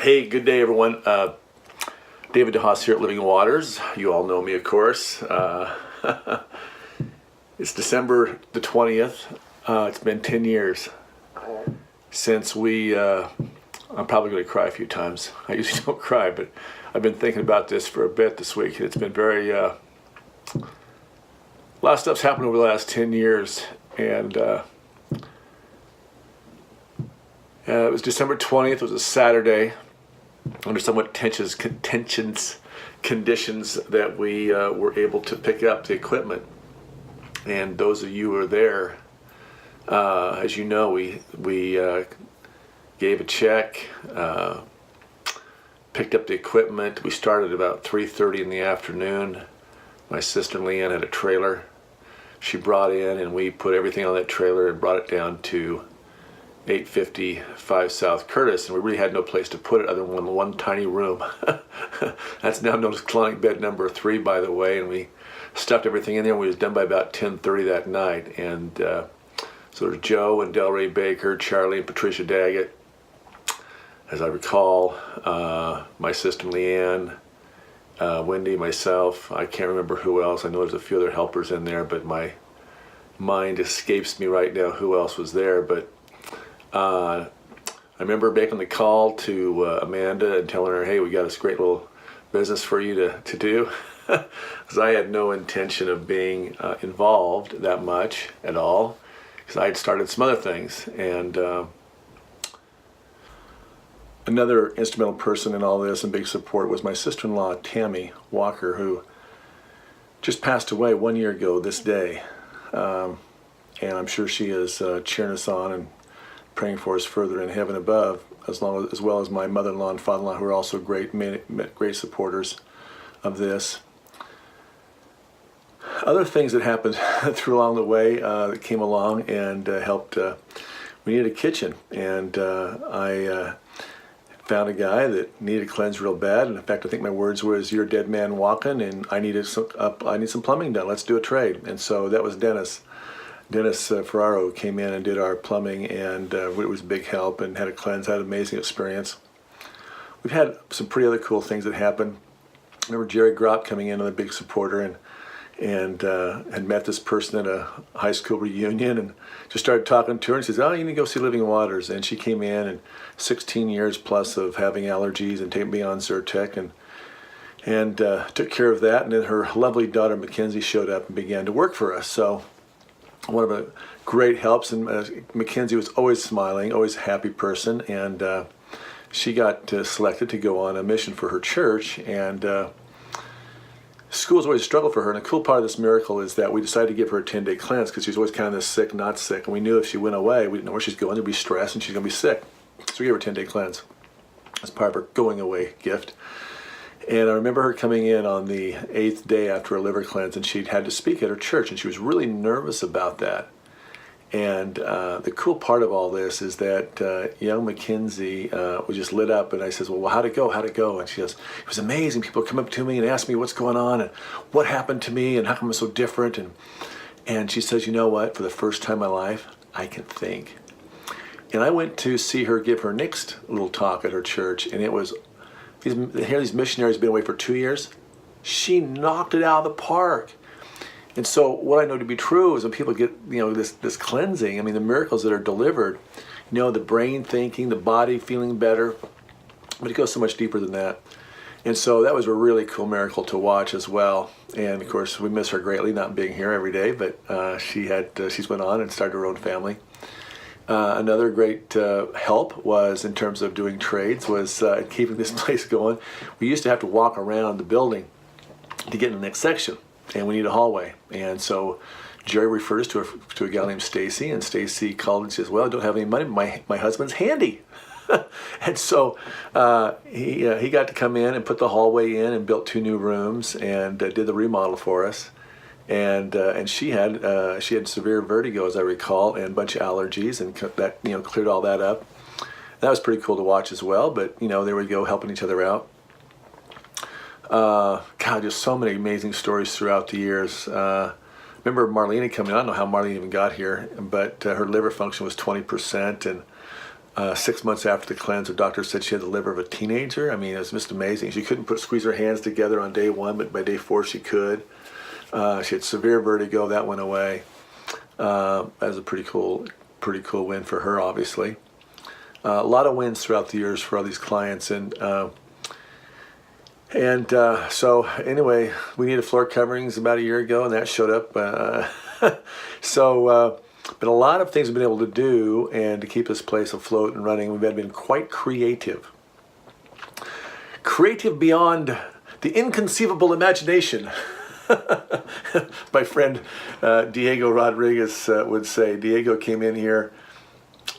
Hey, good day, everyone. David DeHaas here at Living Waters. You all know me, of course. It's December the 20th. It's been 10 years since I'm probably going to cry a few times. I usually don't cry, but I've been thinking about this for a bit this week. It's been a lot of stuff's happened over the last 10 years, and it was December 20th. It was a Saturday under somewhat tensions conditions that we were able to pick up the equipment. And those of you who are there, as you know, we gave a check, picked up the equipment. We started about 3:30 in the afternoon. My sister Leanne had a trailer. She brought in, and we put everything on that trailer and brought it down to 855 South Curtis, and we really had no place to put it other than one tiny room. That's now known as Colonic bed number 3, by the way, and we stuffed everything in there, and we was done by about 10:30 that night. And so there's Joe and Delray Baker, Charlie and Patricia Daggett, as I recall, my sister Leanne, Wendy, myself. I can't remember who else. I know there's a few other helpers in there, but my mind escapes me right now who else was there. But I remember making the call to Amanda and telling her, hey, we got this great little business for you to do. Because I had no intention of being involved that much at all, because I had started some other things. And another instrumental person in all this and big support was my sister-in-law, Tammy Walker, who just passed away 1 year ago this day. And I'm sure she is cheering us on and praying for us further in heaven above, as well as my mother-in-law and father-in-law, who are also great supporters of this. Other things that happened through along the way that came along and helped. We needed a kitchen, and I found a guy that needed cleansed real bad. And in fact, I think my words was, "You're a dead man walking, and I need some plumbing done. Let's do a trade." And so that was Dennis Ferraro came in and did our plumbing, and it was a big help and had a cleanse, had an amazing experience. We've had some pretty other cool things that happened. I remember Jerry Gropp coming in, another big supporter, and had met this person at a high school reunion and just started talking to her, and says, "Oh, you need to go see Living Waters." And she came in, and 16 years plus of having allergies and taking me on Zyrtec, and took care of that. And then her lovely daughter Mackenzie showed up and began to work for us. So one of the great helps, and Mackenzie was always smiling, always a happy person, and she got selected to go on a mission for her church. And school's always a struggle for her, and a cool part of this miracle is that we decided to give her a 10-day cleanse, because she's always kind of this sick, not sick, and we knew if she went away, we didn't know where she's going, there'd be stress, and she's going to be sick. So we gave her a 10-day cleanse as part of her going away gift. And I remember her coming in on the 8th day after a liver cleanse, and she'd had to speak at her church, and she was really nervous about that. And the cool part of all this is that young Mackenzie was just lit up, and I says, well, how'd it go? And she goes, it was amazing. People come up to me and ask me what's going on and what happened to me and how come I'm so different. And she says, you know what? For the first time in my life, I can think. And I went to see her give her next little talk at her church, and it was, these missionaries have been away for 2 years. She knocked it out of the park. And so what I know to be true is when people get, this cleansing, I mean, the miracles that are delivered, the brain thinking, the body feeling better, but it goes so much deeper than that. And so that was a really cool miracle to watch as well. And of course, we miss her greatly, not being here every day, but she's went on and started her own family. Another great help was, in terms of doing trades, was keeping this place going. We used to have to walk around the building to get in the next section, and we need a hallway. And so Jerry referred us to a gal named Stacy, and Stacy called and says, well, I don't have any money, but my husband's handy. And so he got to come in and put the hallway in and built 2 new rooms and did the remodel for us. And she had severe vertigo, as I recall, and a bunch of allergies, and that cleared all that up. That was pretty cool to watch as well. But there we go, helping each other out. God, just so many amazing stories throughout the years. Remember Marlene coming. I don't know how Marlene even got here, but her liver function was 20%, and 6 months after the cleanse, the doctor said she had the liver of a teenager. I mean, it was just amazing. She couldn't squeeze her hands together on day 1, but by day 4 she could. She had severe vertigo. That went away. That was a pretty cool win for her, obviously. A lot of wins throughout the years for all these clients, so anyway, we needed floor coverings about a year ago, and that showed up. But a lot of things we've been able to do, and to keep this place afloat and running, we've been quite creative. Creative beyond the inconceivable imagination. My friend Diego Rodriguez would say. Diego came in here,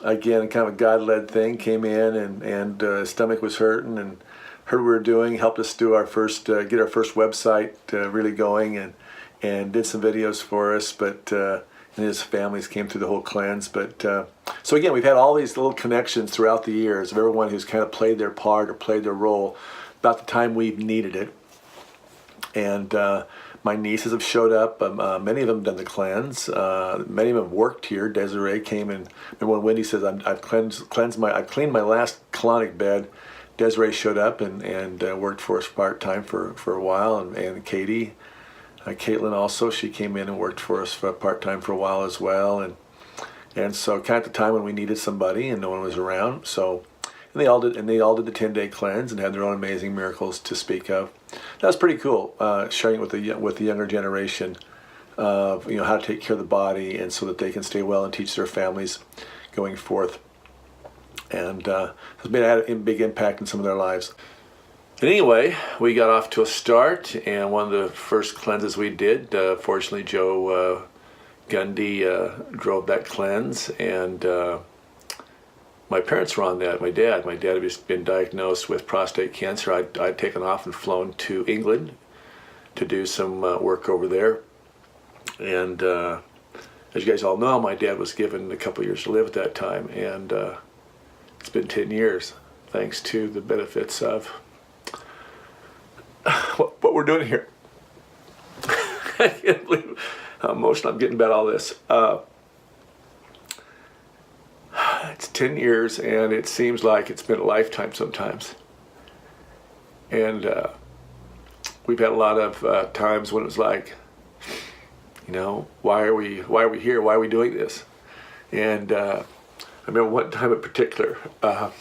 again, kind of a God-led thing, came in and his stomach was hurting and heard what we were doing, helped us do our first, get our first website really going, and did some videos for us, but and his families came through the whole cleanse. But so again, we've had all these little connections throughout the years of everyone who's kind of played their part or played their role about the time we've needed it. And my nieces have showed up. Many of them have done the cleanse. Many of them have worked here. Desiree came and when Wendy says I've cleaned my last colonic bed, Desiree showed up and worked for us part-time for a while, and Katie, Caitlin also, she came in and worked for us part-time for a while as well, and so kind of at the time when we needed somebody and no one was around. So and they all did the 10-day cleanse and had their own amazing miracles to speak of. That was pretty cool, sharing it with the younger generation of how to take care of the body, and so that they can stay well and teach their families going forth. And it's had a big impact in some of their lives. And anyway, we got off to a start, and one of the first cleanses we did, fortunately Joe Gundy drove that cleanse, and my parents were on that. My dad had been diagnosed with prostate cancer. I'd taken off and flown to England to do some work over there, and as you guys all know, my dad was given a couple years to live at that time, and it's been 10 years, thanks to the benefits of what we're doing here. I can't believe how emotional I'm getting about all this. It's 10 years, and it seems like it's been a lifetime sometimes. And we've had a lot of times when it was like, why are we here? Why are we doing this? And I remember one time in particular, wow.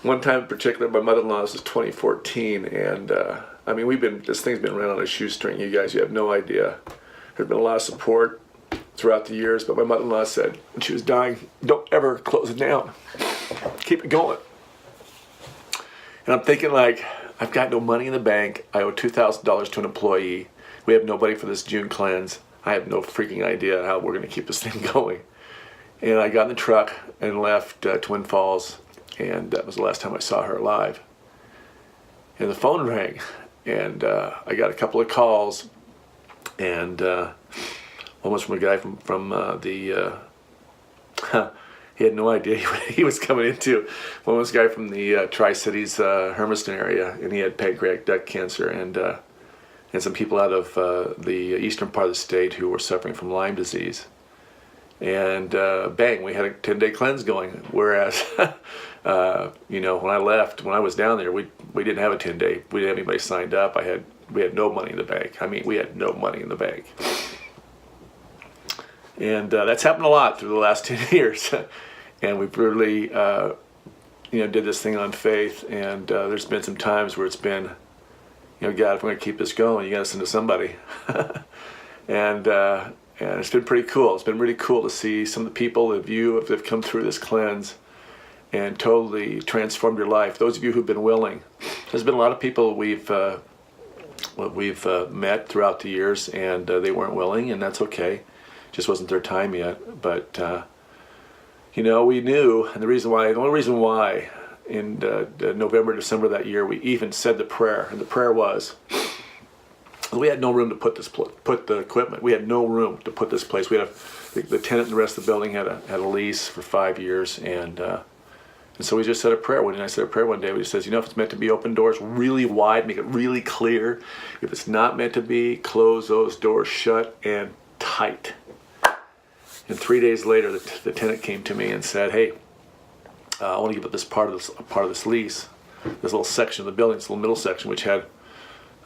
One time in particular, my mother-in-law's was 2014, and this thing's been running on a shoestring, you guys. You have no idea. There's been a lot of support throughout the years, but my mother-in-law said when she was dying, don't ever close it down. Keep it going. And I'm thinking, like, I've got no money in the bank. I owe $2,000 to an employee. We have nobody for this June cleanse. I have no freaking idea how we're going to keep this thing going. And I got in the truck and left Twin Falls, and that was the last time I saw her alive. And the phone rang, and I got a couple of calls, and one was from a guy from the he had no idea he was coming into. One was a guy from the Tri-Cities, Hermiston area, and he had pancreatic duct cancer, and some people out of the eastern part of the state who were suffering from Lyme disease. And bang, we had a 10-day cleanse going. Whereas, when I left, when I was down there, we didn't have a 10-day. We didn't have anybody signed up. We had no money in the bank. I mean, we had no money in the bank. And that's happened a lot through the last 10 years. And we've really, did this thing on faith. And there's been some times where it's been, God, if we're going to keep this going, you got to send to somebody. And it's been pretty cool. It's been really cool to see some of the people that have come through this cleanse and totally transformed your life. Those of you who've been willing. There's been a lot of people we've met throughout the years, and they weren't willing, and that's okay. Just wasn't their time yet. But we knew, and the only reason why in November, December that year we even said the prayer, and the prayer was, we had no room to put the equipment. We had no room to put this place. We had the tenant and the rest of the building had a lease for 5 years, and And so we just said a prayer. When I said a prayer one day, we just says, if it's meant to be, open doors really wide, make it really clear. If it's not meant to be, close those doors shut and tight. And 3 days later, the tenant came to me and said, hey, I want to give up this part of this lease, this little section of the building, this little middle section, which had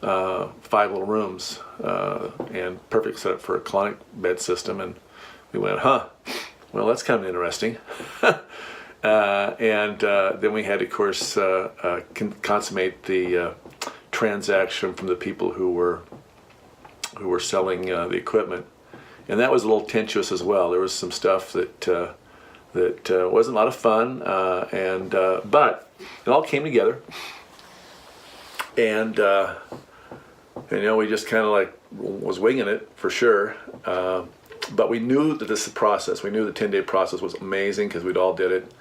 5 little rooms and perfect setup for a colonic bed system. And we went, well, that's kind of interesting. And then we had, of course, consummate the transaction from the people who were selling the equipment, and that was a little tenuous as well. There was some stuff that wasn't a lot of fun, but it all came together, and we just kind of like was winging it for sure. But we knew that this process, we knew the 10-day process was amazing because we'd all did it.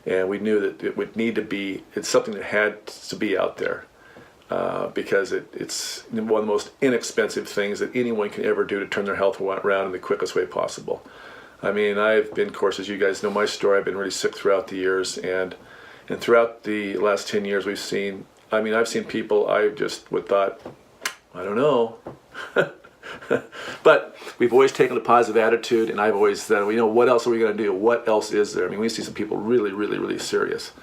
And we knew that it would need to be, it's something that had to be out there because it's one of the most inexpensive things that anyone can ever do to turn their health around in the quickest way possible. I mean, I've been, of course, as you guys know my story, I've been really sick throughout the years. And throughout the last 10 years I've seen people I just would thought, I don't know. But we've always taken a positive attitude, and I've always said, what else are we going to do? What else is there? I mean, we see some people really, really, really serious.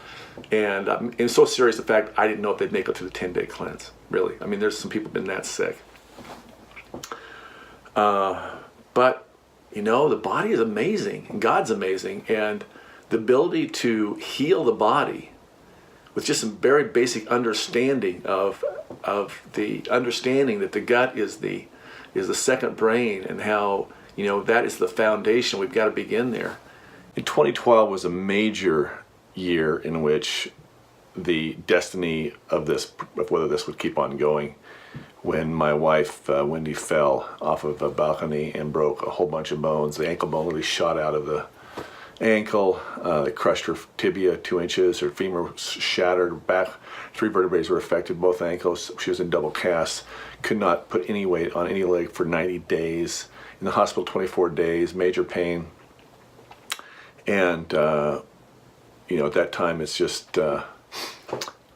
And it's so serious, the fact I didn't know if they'd make it through the 10-day cleanse, really. I mean, there's some people been that sick. But, the body is amazing, and God's amazing, and the ability to heal the body with just some very basic understanding of the understanding that the gut is the second brain, and how that is the foundation. We've got to begin there. In 2012 was a major year in which the destiny of whether this would keep on going, when my wife Wendy fell off of a balcony and broke a whole bunch of bones. The ankle bone really shot out of the ankle. They crushed her tibia 2 inches. Her femur was shattered. Her back 3 vertebrae were affected, both ankles. She was in double casts. Could not put any weight on any leg for 90 days. In the hospital 24 days, major pain. And, at that time it's just, I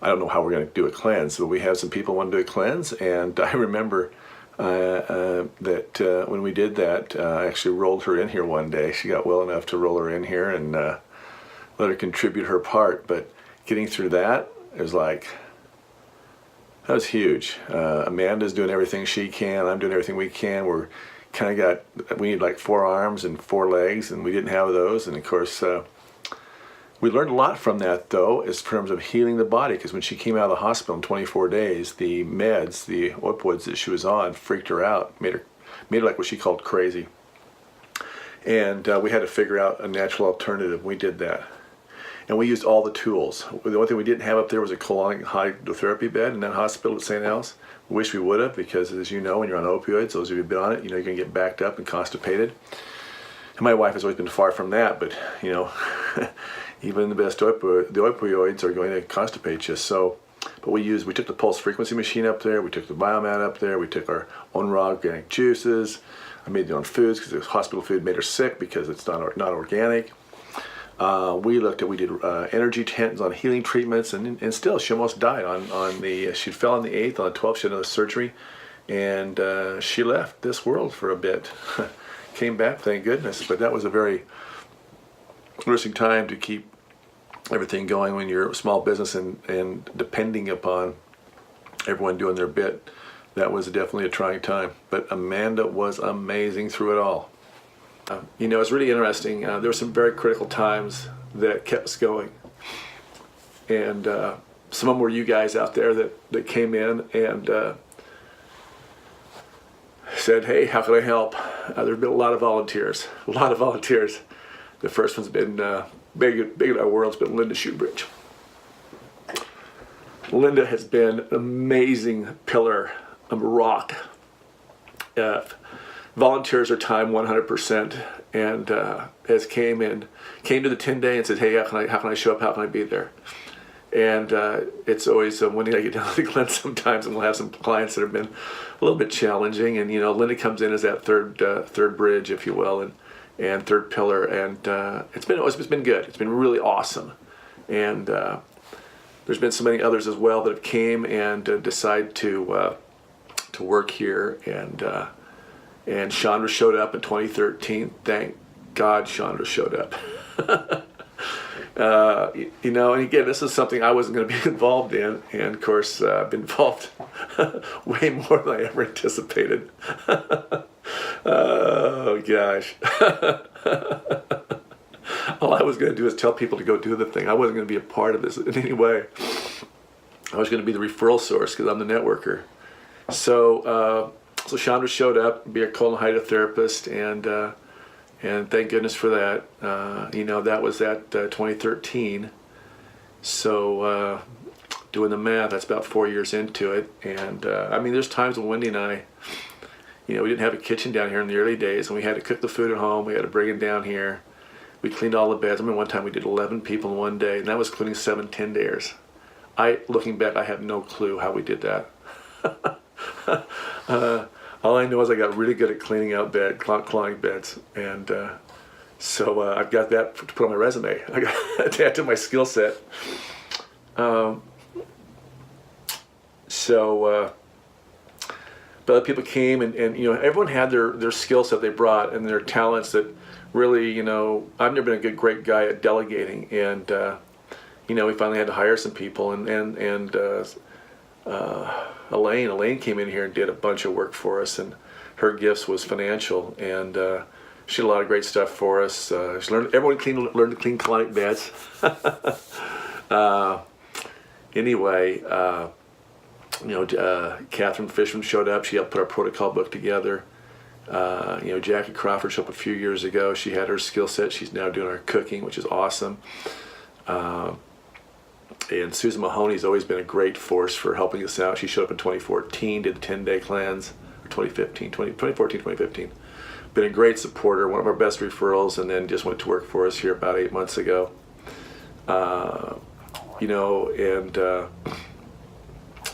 don't know how we're going to do a cleanse. So we have some people want to do a cleanse. And I remember that when we did that, I actually rolled her in here one day. She got well enough to roll her in here and let her contribute her part. But getting through that, it was like, that was huge. Amanda's doing everything she can. I'm doing everything we can. We need like 4 arms and 4 legs, and we didn't have those. And of course, we learned a lot from that, though, in terms of healing the body, because when she came out of the hospital in 24 days, the meds, the opioids that she was on, freaked her out, made her like what she called crazy. And we had to figure out a natural alternative. We did that. And we used all the tools. The only thing we didn't have up there was a colonic hydrotherapy bed in that hospital at St. Al's. We wish we would have, because as you know, when you're on opioids, those of you who've been on it, you're going to get backed up and constipated. And my wife has always been far from that, but even the best the opioids are going to constipate you. So, but we took the pulse frequency machine up there, we took the biomat up there, we took our own raw organic juices. I made the own foods because the hospital food made her sick because it's not organic. We did energy tents on healing treatments, and still she almost died she fell on the 8th, on the 12th she had another surgery, and she left this world for a bit. Came back, thank goodness, but that was a very interesting time to keep everything going when you're a small business and depending upon everyone doing their bit. That was definitely a trying time, but Amanda was amazing through it all. It's really interesting. There were some very critical times that kept us going. And some of them were you guys out there that came in and said, hey, how can I help? There's been a lot of volunteers. The first one's been big in our world. It's been Linda Shoebridge. Linda has been an amazing pillar, a rock. Volunteers her time 100%, and came to the 10-day and said, hey, how can I show up? How can I be there? And it's always when I get down to the cleanse sometimes, and we'll have some clients that have been a little bit challenging, and Linda comes in as that third bridge, if you will, and third pillar, and it's been good. It's been really awesome. And there's been so many others as well that have came and decide to work here. And Chandra showed up in 2013. Thank God Chandra showed up. You know, and again, this is something I wasn't going to be involved in, and of course, I've been involved way more than I ever anticipated. Oh gosh. All I was going to do is tell people to go do the thing. I wasn't going to be a part of this in any way. I was going to be the referral source because I'm the networker. So Chandra showed up, be a colon hydrotherapist, and thank goodness for that. You know, that was at 2013. So doing the math, that's about 4 years into it. And I mean, there's times when Wendy and I, you know, we didn't have a kitchen down here in the early days, and we had to cook the food at home. We had to bring it down here. We cleaned all the beds. I remember one time we did 11 people in one day, and that was including 7 10-dayers. Looking back, I have no clue how we did that. All I know is I got really good at cleaning out colonic beds, and so I've got that to put on my resume. I got that to my skill set. But other people came, and you know, everyone had their skill set they brought and their talents that really, you know, I've never been a great guy at delegating, and you know, we finally had to hire some people, and Elaine came in here and did a bunch of work for us, and her gifts was financial, and she did a lot of great stuff for us. Everyone learned to clean colonic beds. Anyway, you know, Catherine Fishman showed up. She helped put our protocol book together. You know, Jackie Crawford showed up a few years ago. She had her skill set. She's now doing our cooking, which is awesome. And Susan Mahoney's always been a great force for helping us out. She showed up in 2014, did the 10-day cleanse, or 2015. Been a great supporter, one of our best referrals, and then just went to work for us here about 8 months ago. You know, and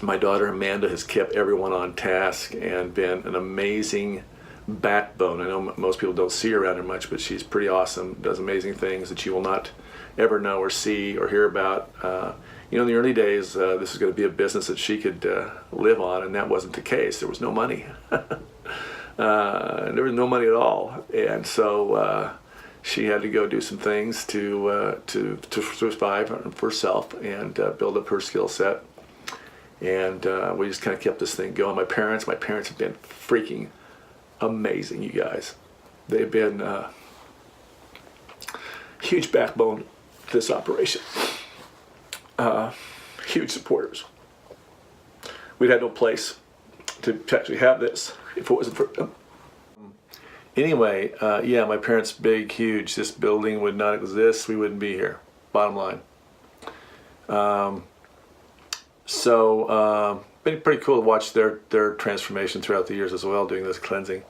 my daughter Amanda has kept everyone on task and been an amazing backbone. I know most people don't see her around here much, but she's pretty awesome, does amazing things that you will not ever know or see or hear about. You know, in the early days, this was going to be a business that she could live on, and that wasn't the case. There was no money. There was no money at all, and so she had to go do some things to survive for herself and build up her skill set. And we just kind of kept this thing going. My parents have been freaking amazing, you guys. They've been huge backbone to this operation. Huge supporters. We'd had no place to actually have this if it wasn't for them. Anyway, yeah, my parents, big, huge. This building would not exist. We wouldn't be here. Bottom line. Been pretty cool to watch their transformation throughout the years as well, doing this cleansing.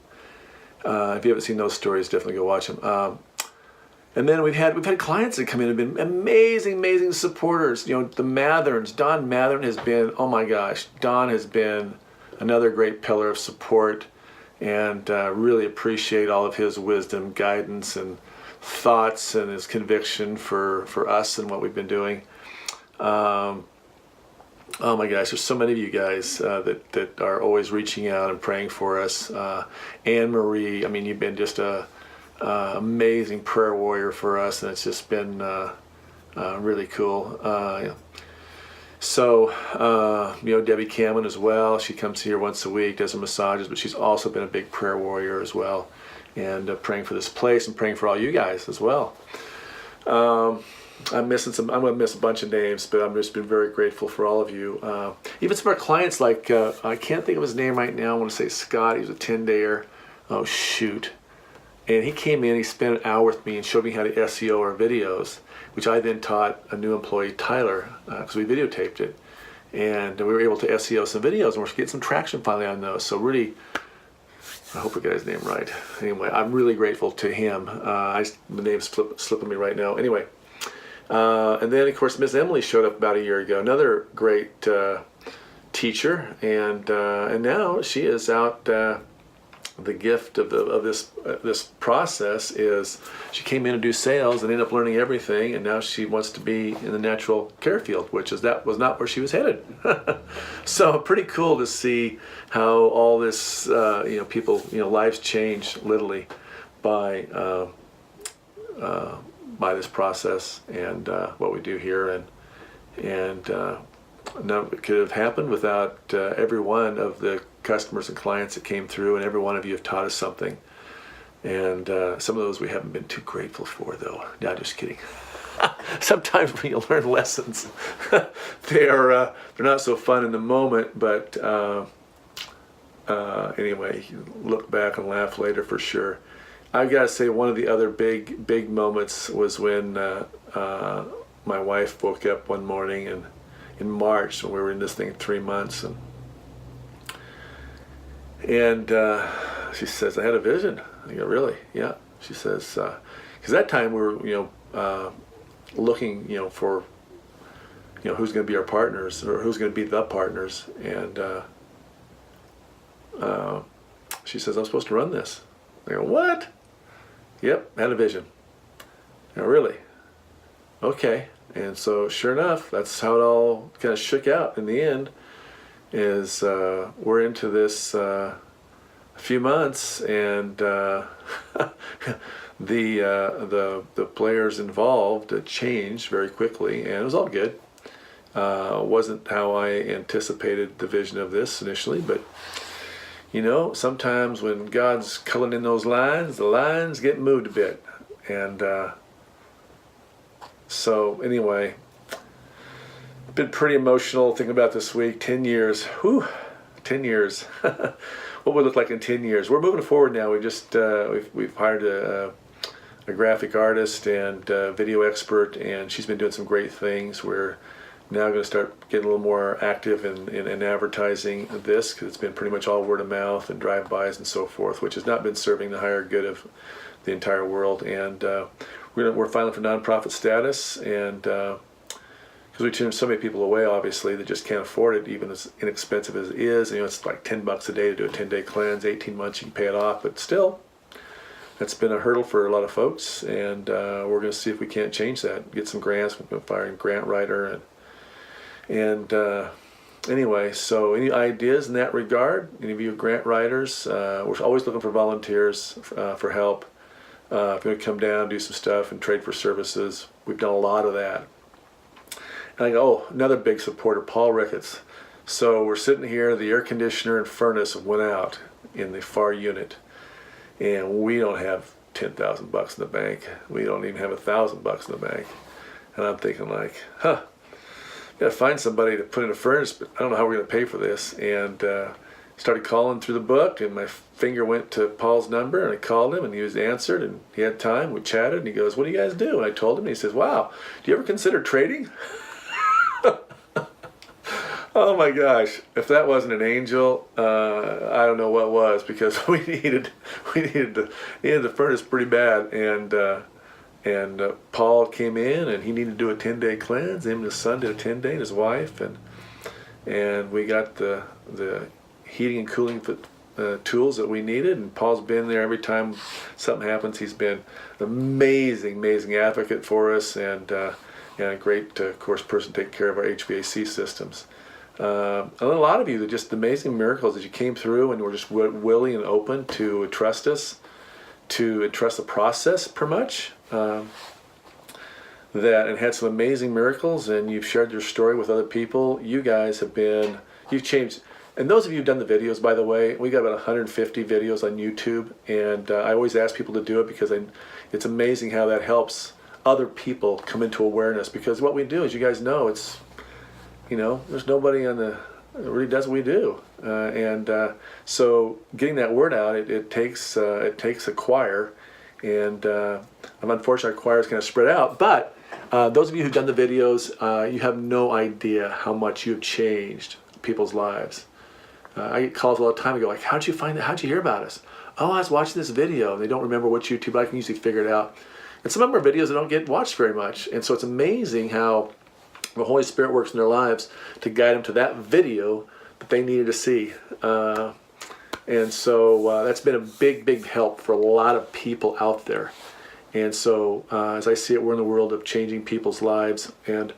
If you haven't seen those stories, definitely go watch them. And then we've had clients that come in and have been amazing supporters. You know, the Matherns, Don Mathern has been, oh my gosh, Don has been another great pillar of support, and really appreciate all of his wisdom, guidance, and thoughts, and his conviction for us and what we've been doing. Oh my gosh, there's so many of you guys that are always reaching out and praying for us. Anne Marie, I mean, you've been just a amazing prayer warrior for us, and it's just been really cool. So, you know, Debbie Cameron as well. She comes here once a week, does her massages, but she's also been a big prayer warrior as well, and praying for this place and praying for all you guys as well. I'm going to miss a bunch of names, but I've just been very grateful for all of you. Even some of our clients, like, I can't think of his name right now. I want to say Scott. He was a 10-dayer. Oh, shoot. And he came in, he spent an hour with me and showed me how to SEO our videos, which I then taught a new employee, Tyler, because we videotaped it. And we were able to SEO some videos, and we're getting some traction finally on those. So really, I hope I got his name right. Anyway, I'm really grateful to him. The name's slipping me right now. Anyway. And then, of course, Miss Emily showed up about a year ago. Another great teacher, and now she is out the gift of this process is she came in to do sales and ended up learning everything, and now she wants to be in the natural care field, which was not where she was headed. So pretty cool to see how all this people lives change literally by this process and what we do here, and none of it could have happened without every one of the customers and clients that came through, and every one of you have taught us something. And some of those we haven't been too grateful for, though. No, just kidding. Sometimes when you learn lessons, they're not so fun in the moment, but anyway, you look back and laugh later for sure. I've got to say, one of the other big moments was when my wife woke up one morning and in March, when we were in this thing 3 months, and she says, "I had a vision." I go, "Really?" "Yeah." She says, because that time we were looking for who's going to be our partners, or who's going to be the partners, and she says, "I'm supposed to run this." I go, "What?" "Yep, had a vision." I go, "Really?" "Okay." And so sure enough, that's how it all kind of shook out in the end, is we're into this a few months, and the players involved changed very quickly, and it was all good. Wasn't how I anticipated the vision of this initially, but sometimes when God's coloring in those lines, the lines get moved a bit. And so anyway, been pretty emotional thinking about this week. 10 years, whew, 10 years. What would it look like in 10 years? We're moving forward now. We just we've hired a graphic artist and video expert, and she's been doing some great things. We're now going to start getting a little more active in advertising this, because it's been pretty much all word of mouth and drive-bys and so forth, which has not been serving the higher good of the entire world. And we're filing for nonprofit status, and because we turned so many people away, obviously, that just can't afford it, even as inexpensive as it is. It's like $10 a day to do a 10-day cleanse. 18 months you can pay it off, but still, that's been a hurdle for a lot of folks, and we're going to see if we can't change that. Get some grants. We're going to fire a grant writer, and anyway, so any ideas in that regard? Any of you grant writers? We're always looking for volunteers for help. If you want to come down, do some stuff, and trade for services, we've done a lot of that. And I go, another big supporter, Paul Ricketts. So we're sitting here, the air conditioner and furnace went out in the far unit, and we don't have $10,000 in the bank. We don't even have $1,000 in the bank. And I'm thinking like, gotta find somebody to put in a furnace, but I don't know how we're gonna pay for this. And started calling through the book, and my finger went to Paul's number, and I called him, and he was answered, and he had time. We chatted, and he goes, "What do you guys do?" And I told him, and he says, "Wow, do you ever consider trading?" Oh my gosh! If that wasn't an angel, I don't know what was, because we needed the furnace pretty bad, and Paul came in, and he needed to do a 10-day cleanse. Him and his son did a 10-day, and his wife, and we got the heating and cooling tools that we needed, and Paul's been there every time something happens. He's been an amazing advocate for us, and a great, of course, person to take care of our HVAC systems. And a lot of you, just amazing miracles that you came through and were just willing and open to trust us, to trust the process pretty much, and had some amazing miracles, and you've shared your story with other people. You guys you've changed. And those of you who've done the videos, by the way, we got about 150 videos on YouTube, and I always ask people to do it, because it's amazing how that helps other people come into awareness. Because what we do, as you guys know, it's there's nobody that really does what we do, and so getting that word out, it takes a choir, and unfortunately our choir is kind of spread out. But those of you who've done the videos, you have no idea how much you've changed people's lives. I get calls all the time. I go like, "How'd you find that? How'd you hear about us?" "Oh, I was watching this video." And they don't remember what YouTube, but I can usually figure it out. And some of our videos that don't get watched very much, and so it's amazing how the Holy Spirit works in their lives to guide them to that video that they needed to see. And so that's been a big help for a lot of people out there. And so as I see it, we're in the world of changing people's lives, and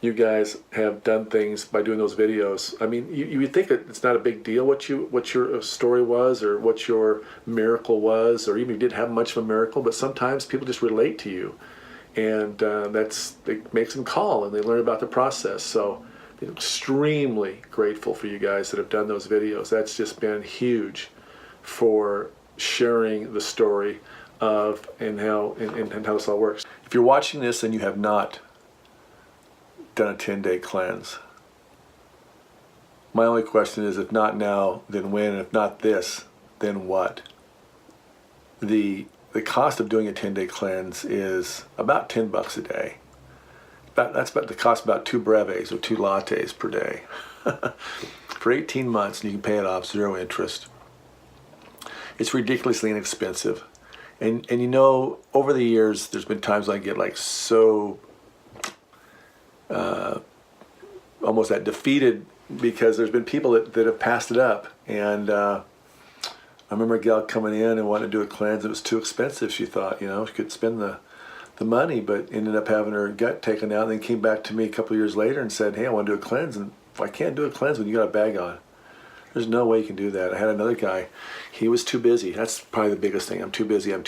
you guys have done things by doing those videos. I mean, you would think that it's not a big deal what your story was, or what your miracle was, or even if you didn't have much of a miracle, but sometimes people just relate to you, and it makes them call and they learn about the process. So I'm extremely grateful for you guys that have done those videos. That's just been huge for sharing the story of and how this all works. If you're watching this and you have not done a 10-day cleanse, my only question is, if not now, then when? And if not this, then what? The cost of doing a 10-day cleanse is about $10 a day. That's about the cost of about 2 breves or 2 lattes per day for 18 months, and you can pay it off 0 interest. It's ridiculously inexpensive. And you know, over the years, there's been times I get like so almost that defeated, because there's been people that have passed it up. And I remember a gal coming in and wanted to do a cleanse. It was too expensive, she thought. You know, she could spend the money, but ended up having her gut taken out, and then came back to me a couple of years later and said, hey, I want to do a cleanse. And I can't do a cleanse when you got a bag on. There's no way you can do that. I had another guy, he was too busy. That's probably the biggest thing. I'm too busy. And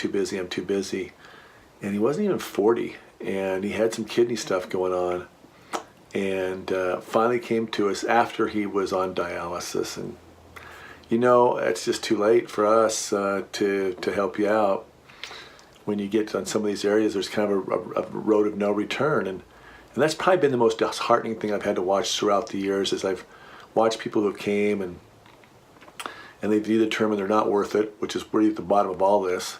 he wasn't even 40, and he had some kidney stuff going on, and finally came to us after he was on dialysis. And you know, it's just too late for us to help you out. When you get on some of these areas, there's kind of a road of no return. And that's probably been the most disheartening thing I've had to watch throughout the years, as I've watched people who came and they've either determined they're not worth it, which is really at the bottom of all this,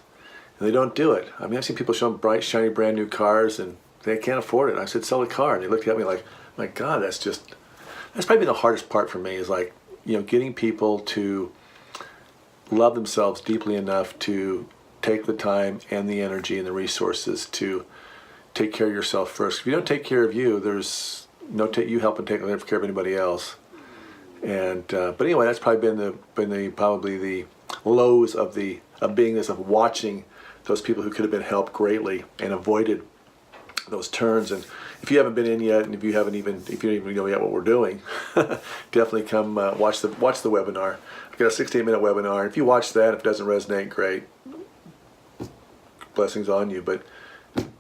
and they don't do it. I mean, I've seen people show them bright, shiny, brand new cars, and they can't afford it. I said, sell a car. And they looked at me like, my God, that's probably the hardest part for me, is like, you know, getting people to love themselves deeply enough to take the time and the energy and the resources to take care of yourself first. If you don't take care of you, there's no you helping take care of anybody else. And but anyway, that's probably been the lows of being this, of watching those people who could have been helped greatly and avoided those turns. And if you haven't been in yet, and if you don't even know yet what we're doing, definitely come watch the webinar. I've got a 68-minute webinar. If you watch that, if it doesn't resonate, great. Blessings on you. But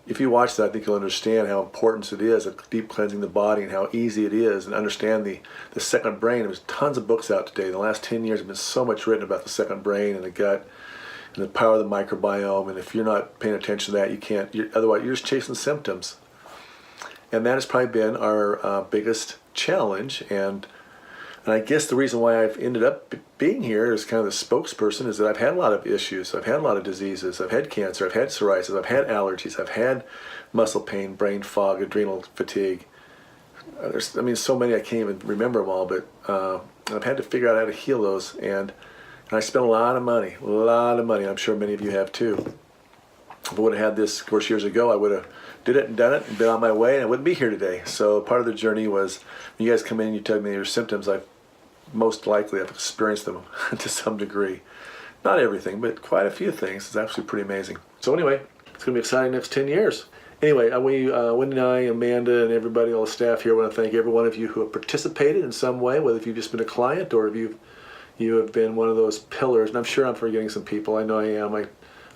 if you watch that, I think you'll understand how important it is of deep cleansing the body, and how easy it is, and understand the second brain. There's tons of books out today. In the last 10 years, there's been so much written about the second brain and the gut and the power of the microbiome. And if you're not paying attention to that, otherwise you're just chasing symptoms. And that has probably been our biggest challenge. And I guess the reason why I've ended up being here as kind of the spokesperson is that I've had a lot of issues. I've had a lot of diseases. I've had cancer. I've had psoriasis. I've had allergies. I've had muscle pain, brain fog, adrenal fatigue. So many I can't even remember them all. But I've had to figure out how to heal those. And I spent a lot of money. I'm sure many of you have too. If I would have had this course years ago, I would have did it and done it and been on my way, and I wouldn't be here today. So part of the journey was, when you guys come in and you tell me your symptoms, I've experienced them to some degree. Not everything, but quite a few things. It's actually pretty amazing. So anyway, it's going to be exciting next 10 years. Anyway, Wendy and I, Amanda, and everybody, all the staff here, want to thank every one of you who have participated in some way, whether if you've just been a client or if you have been one of those pillars. And I'm sure I'm forgetting some people. I know I am.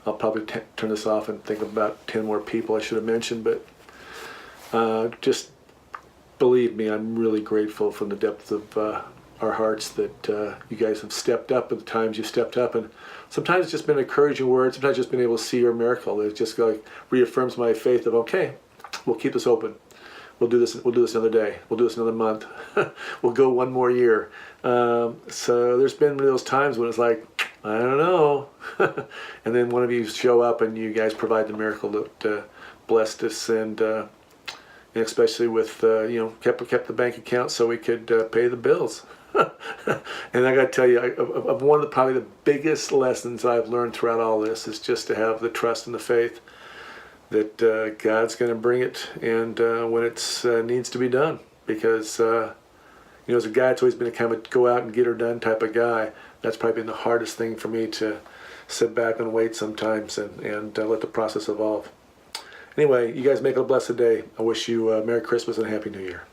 I'll probably turn this off and think of about 10 more people I should have mentioned, but just believe me, I'm really grateful from the depth of our hearts that you guys have stepped up at the times you've stepped up. And sometimes it's just been encouraging words, sometimes just been able to see your miracle. It just like reaffirms my faith of, okay, we'll keep this open. We'll do this another day. We'll do this another month. We'll go one more year. So there's been those times when it's like, I don't know. And then one of you show up and you guys provide the miracle that blessed us, and especially with, kept the bank account so we could pay the bills. And I got to tell you, of one of the probably the biggest lessons I've learned throughout all this is just to have the trust and the faith that God's going to bring it, and when it needs to be done. Because, as a guy that's always been a kind of go out and get her done type of guy, that's probably been the hardest thing for me, to sit back and wait sometimes and let the process evolve. Anyway, you guys make it a blessed day. I wish you a Merry Christmas and a Happy New Year.